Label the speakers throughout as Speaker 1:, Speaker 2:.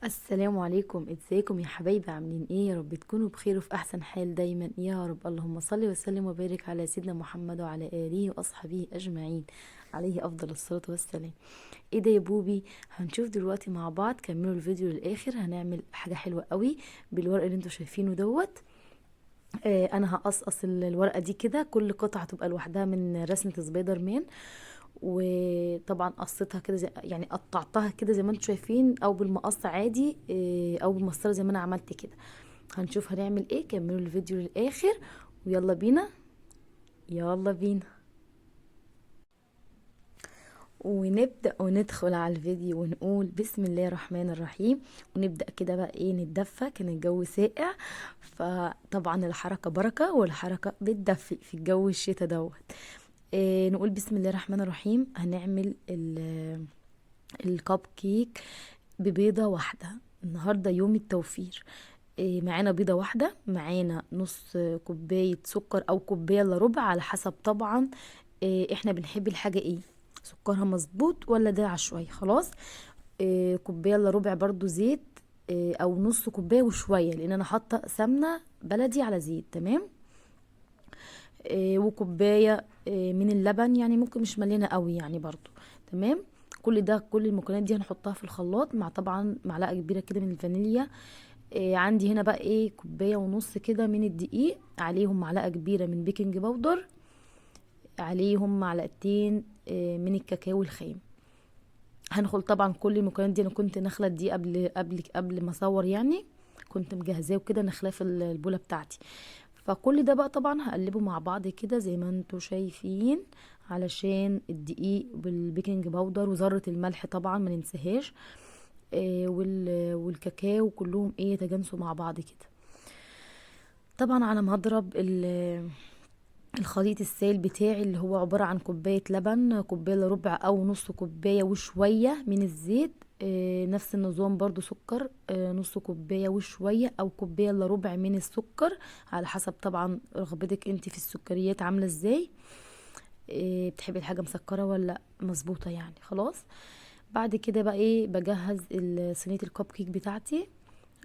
Speaker 1: السلام عليكم، ازيكم يا حبايبي؟ عاملين ايه؟ يا رب تكونوا بخير وفي احسن حال دايما يا رب. اللهم صل وسلم وبارك على سيدنا محمد وعلى اله واصحابه اجمعين، عليه افضل الصلاه والسلام. ايه ده يا بوبي؟ هنشوف دلوقتي مع بعض، كملوا الفيديو للاخر. هنعمل حاجه حلوه قوي بالورق اللي انتوا شايفينه دوت. انا هقصقص الورقه دي كده، كل قطعه تبقى لوحدها من رسمه سبايدر مان. وطبعا قصيتها كده يعني قطعتها كده زي ما انتم شايفين، او بالمقص عادي، او بالمسطره زي ما انا عملت كده. هنشوف هنعمل ايه. كملوا الفيديو للاخر ويلا بينا. يلا بينا ونبدأ وندخل على الفيديو ونقول بسم الله الرحمن الرحيم. ونبدأ كده بقى ايه، نتدفى، كان الجو ساقع، فطبعا الحركة بركة والحركة بتدفي في الجو الشتا دوت. إيه، نقول بسم الله الرحمن الرحيم. هنعمل الكب كيك ببيضة واحدة. النهاردة يوم التوفير. إيه، معانا بيضة واحدة، معانا نص كوباية سكر او كوباية الا ربع على حسب طبعا. إيه، احنا بنحب الحاجة ايه، سكرها مظبوط ولا ده عشوائي؟ خلاص. إيه، كوباية الا ربع برضو زيت. إيه، او نص كوباية وشوية، لان انا حاطة سمنة بلدي على زيت. تمام. وكوباية من اللبن، يعني ممكن مش مليانة قوي يعني برضو. تمام. كل ده، كل المكونات دي هنحطها في الخلاط مع طبعا معلقة كبيرة كده من الفانيليا. عندي هنا بقى ايه، كوباية ونص كده من الدقيق، عليهم معلقة كبيرة من بيكنج باودر، عليهم معلقتين من الكاكاو الخام. هنخل طبعا كل المكونات دي، انا كنت نخلة دي قبل ما اصور يعني، كنت مجهزاه وكده، نخلاه في البولة بتاعتي. فكل ده بقى طبعا هقلبه مع بعض كده زي ما انتوا شايفين، علشان الدقيق والبيكنج باودر وذرة الملح طبعا ما ننساهاش. والكاكاو كلهم ايه يتجانسوا مع بعض كده. طبعا على ما اضرب الخليط السائل بتاعي، اللي هو عبارة عن كوباية لبن، كوباية الا ربع او نص كوباية وشوية من الزيت. نفس النظام برضو سكر، نص كوباية وشوية او كوباية الا ربع من السكر، على حسب طبعا رغبتك انت في السكريات عاملة ازاي. بتحبي الحاجة مسكرة ولا مظبوطة يعني؟ خلاص. بعد كده بقى ايه، بجهز صينية الكب كيك بتاعتي.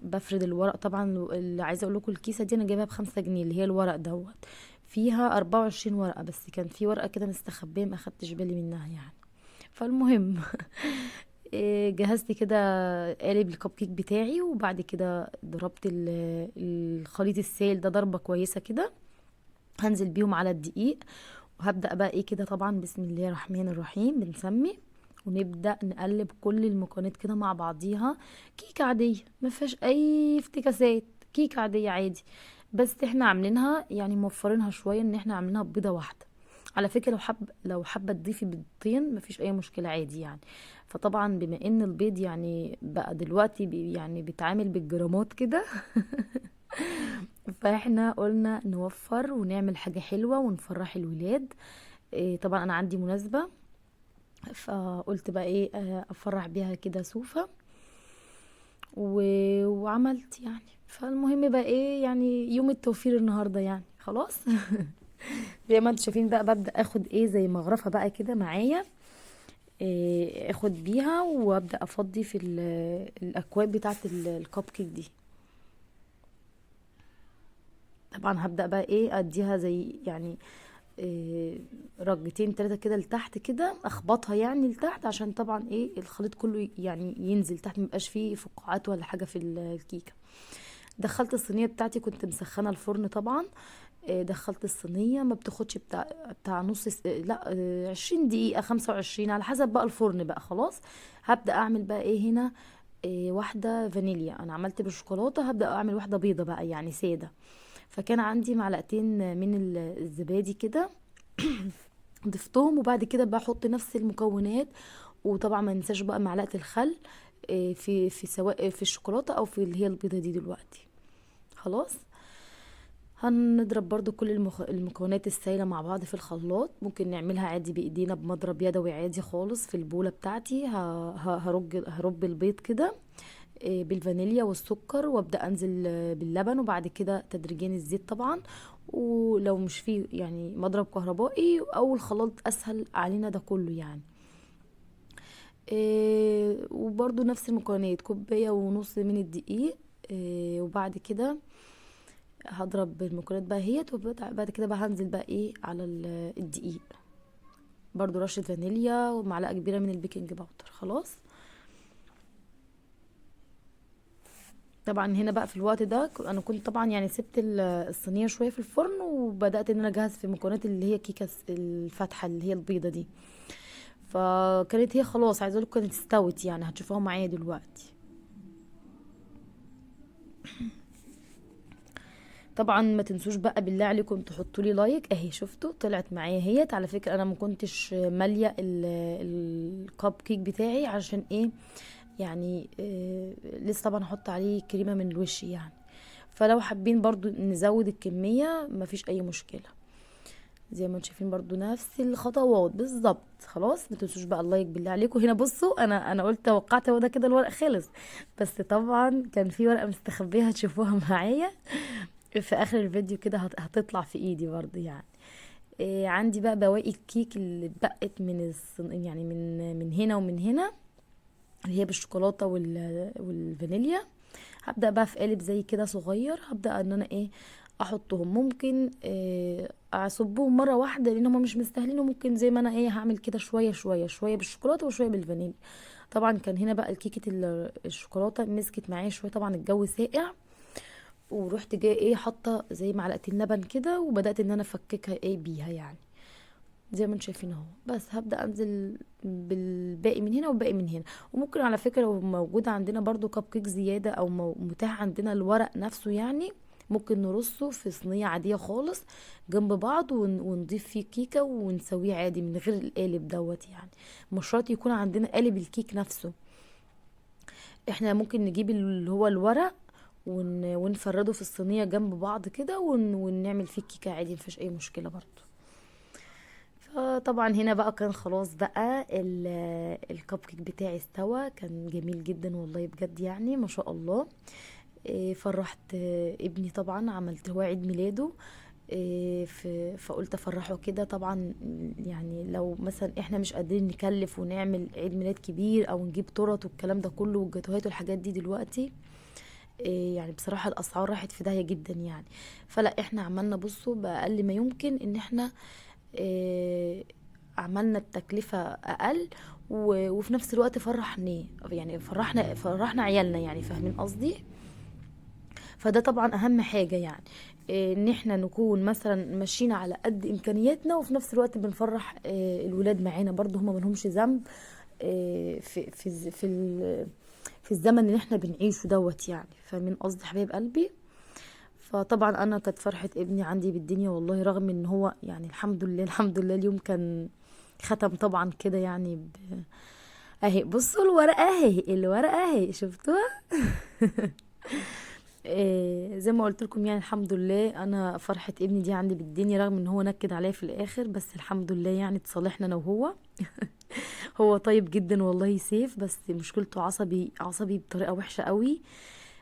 Speaker 1: بفرد الورق طبعا. اللي عايزه اقول لكم، الكيسه دي انا جايبها ب5 جنيه، اللي هي الورق دوت. فيها 24 ورقه، بس كان في ورقه كده مستخبيه ما اخدتش بالي منها يعني. فالمهم جهزت كده قالب الكب كيك بتاعي، وبعد كده ضربت الخليط السائل ده ضربه كويسه كده. هنزل بيهم على الدقيق، وهبدأ بقى ايه كده، طبعا بسم الله الرحمن الرحيم بنسمي. ونبدأ نقلب كل المكونات كده مع بعضيها. كيكة عادية ما فيهاش اي افتكاسات، كيكة عادية عادي. بس احنا عاملينها يعني موفرينها شوية، ان احنا عاملينها ببيضة واحدة. على فكرة لو حابة تضيفي بيضتين مفيش اي مشكلة عادي يعني. فطبعا بما ان البيض يعني بقى دلوقتي يعني بيتعامل بالجرامات كده فاحنا قلنا نوفر ونعمل حاجة حلوة ونفرح الولاد. إيه، طبعا انا عندي مناسبة، فقلت بقى ايه، افرح بيها كده سوفة. وعملت يعني. فالمهم بقى ايه، يعني يوم التوفير النهاردة يعني خلاص. زي ما انتوا شايفين بقى، ببدأ اخد ايه زي مغرفة بقى كده معايا. إيه، اخد بيها وابدأ افضي في الاكواب بتاعت الكب كيك دي. طبعا هبدأ بقى ايه اديها زي يعني إيه، رجتين تلاتة كده لتحت كده، اخبطها يعني لتحت، عشان طبعا ايه الخليط كله يعني ينزل تحت، ميبقاش فيه فقاعات ولا حاجة في الكيكة. دخلت الصينية بتاعتي، كنت مسخنة الفرن طبعا. دخلت الصينية، ما بتاخدش بتاع نص لا 20 دقيقة 25 على حسب بقى الفرن بقى. خلاص. هبدأ اعمل بقى ايه هنا. واحدة فانيليا، انا عملت بالشوكولاتة، هبدأ اعمل واحدة بيضة بقى يعني سادة. فكان عندي معلقتين من الزبادي كده، ضفتهم. وبعد كده بحط نفس المكونات. وطبعا ما ننساش بقى معلقة الخل، في سواء في الشوكولاتة او في اللي هي البيضة دي دلوقتي. خلاص. هنضرب برضو كل المكونات السائلة مع بعض في الخلاط. ممكن نعملها عادي بإيدينا بمضرب يدوي عادي خالص. في البولة بتاعتي هرب البيض كده بالفانيليا والسكر، وابدا انزل باللبن، وبعد كده تدريجيا الزيت طبعا. ولو مش فيه يعني مضرب كهربائي او الخلاط اسهل علينا ده كله يعني. وبرضو نفس المكونات، كوباية ونص من الدقيق. وبعد كده هضرب المكونات بقى هيت، وبعد كده بقى هنزل بقى ايه على الدقيق، برضو رشة فانيليا ومعلقة كبيرة من البيكنج باودر. خلاص. طبعا هنا بقى في الوقت ده انا كنت طبعا يعني سبت الصينيه شويه في الفرن، وبدات ان انا اجهز في المكونات اللي هي كيكه الفاتحه اللي هي البيضه دي. فكانت هي خلاص، عايزه اقول لكم كانت استوت، يعني هتشوفوها معايا دلوقتي. طبعا ما تنسوش بقى بالله عليكم تحطوا لي لايك. اهي شفتوا طلعت معايا هيت. على فكره انا ما كنتش ماليه الكب كيك بتاعي عشان ايه يعني، لسه طبعا هحط عليه كريمه من الوش يعني. فلو حابين برضو نزود الكميه مفيش اي مشكله. زي ما انتم شايفين برضو نفس الخطوات بالظبط. خلاص ما تنسوش بقى اللايك بالله عليكم. هنا بصوا انا قلت توقعت هو ده كده الورق خلص، بس طبعا كان في ورقه مستخبيه هتشوفوها معايا في اخر الفيديو كده، هتطلع في ايدي برضو يعني. عندي بقى بواقي الكيك اللي اتبقت يعني من هنا ومن هنا، اللي هي بالشوكولاته والفانيليا. هبدأ بقى في قالب زي كده صغير، هبدأ ان انا ايه احطهم. ممكن اصبهم مرة واحدة لان هم مش مستاهلين، وممكن زي ما انا ايه هعمل كده شوية شوية، شوية بالشوكولاتة وشوية بالفانيليا. طبعا كان هنا بقى الكيكة الشوكولاتة مسكت معايا شوية، طبعا الجو ساقع، ورحت جايه ايه حاطه زي معلقتين لبن كده، وبدات ان انا افككها ايه بيها يعني. زي ما انتم شايفين اهو. بس هبدا انزل بالباقي من هنا والباقي من هنا. وممكن على فكره لو موجود عندنا برضو كب كيك زياده، او متاح عندنا الورق نفسه يعني، ممكن نرصه في صينيه عاديه خالص جنب بعض، ونضيف فيه كيكه ونسويه عادي من غير القالب دوت يعني. مش شرط يكون عندنا قالب الكيك نفسه، احنا ممكن نجيب اللي هو الورق ونفرده في الصينيه جنب بعض كده، ونعمل فيه كيكه عادي، مفيش اي مشكله برضو. فطبعا هنا بقى كان خلاص بقى الكب كيك بتاعي استوى، كان جميل جدا والله بجد يعني ما شاء الله. فرحت ابني طبعا، عملت هو عيد ميلاده. فقلت افرحه كده طبعا. يعني لو مثلا احنا مش قادرين نكلف ونعمل عيد ميلاد كبير او نجيب تورت والكلام ده كله والجاتوهات والحاجات دي دلوقتي، يعني بصراحة الاسعار راحت في داهية جدا يعني. فلا احنا عملنا بصوا باقل ما يمكن ان احنا عملنا التكلفة اقل، وفي نفس الوقت فرحناه يعني، فرحنا عيالنا يعني، فاهمين قصدي. فده طبعا اهم حاجة يعني، ان احنا نكون مثلا ماشيين على قد امكانياتنا، وفي نفس الوقت بنفرح الولاد معانا برضو، هما ملهمش ذنب في الزمن اللي احنا بنعيشه دوت يعني، فاهمين قصدي حبايب قلبي. فطبعا انا كانت فرحة ابني عندي بالدنيا والله، رغم ان هو يعني الحمد لله الحمد لله اليوم كان ختم طبعا كده يعني اهي بصوا الورقة اهي، الورقة اهي شفتوها. زي ما قلت لكم يعني الحمد لله انا فرحة ابني دي عندي بالدنيا، رغم ان هو نكد عليا في الاخر، بس الحمد لله يعني اتصالحنا انا وهو. هو طيب جدا والله سيف، بس مشكلته عصبي عصبي بطريقة وحشة قوي.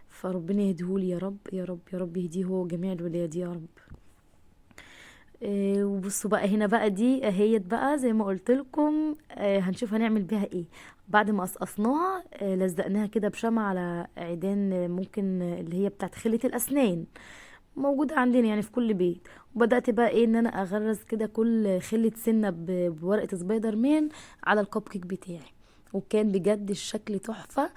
Speaker 1: فربنا يهديهولي يا رب يا رب يا رب، يهديه هو وجميع الولاد يا رب. وبصوا بقى هنا بقى دي اهيت بقى زي ما قلت لكم، هنشوف هنعمل بيها ايه. بعد ما قصقصناها لزقناها كده بشمع على عيدان، ممكن اللي هي بتاعت خلة الاسنان، موجودة عندنا يعني في كل بيت. وبدأت بقى ايه ان انا اغرز كده كل خلة سنة بورقة سبايدر مان على الكب كيك بتاعي، وكان بجد الشكل تحفة.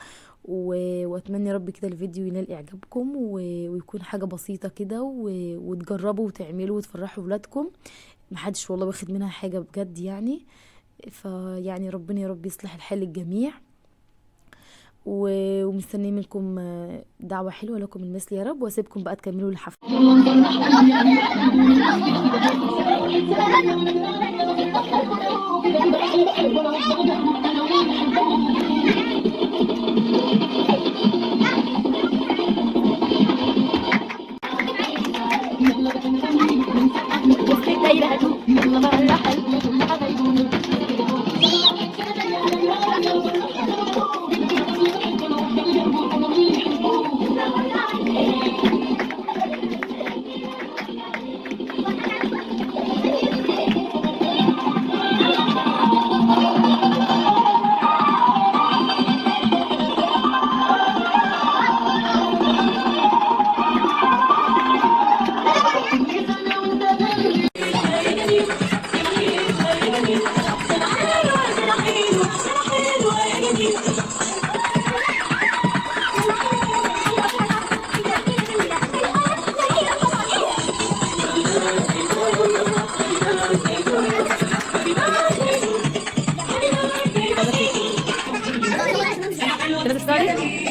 Speaker 1: واتمنى يا رب كده الفيديو ينال اعجابكم، ويكون حاجة بسيطة كده، وتجربوا وتعملوا وتفرحوا ولادكم، محدش والله واخد منها حاجة بجد يعني. فيعني ربنا يا رب يصلح الحال الجميع، ومستنيه منكم دعوة حلوة لكم المثل يا رب، واسيبكم بقى تكملوا الحفلة. كده بتساعدي.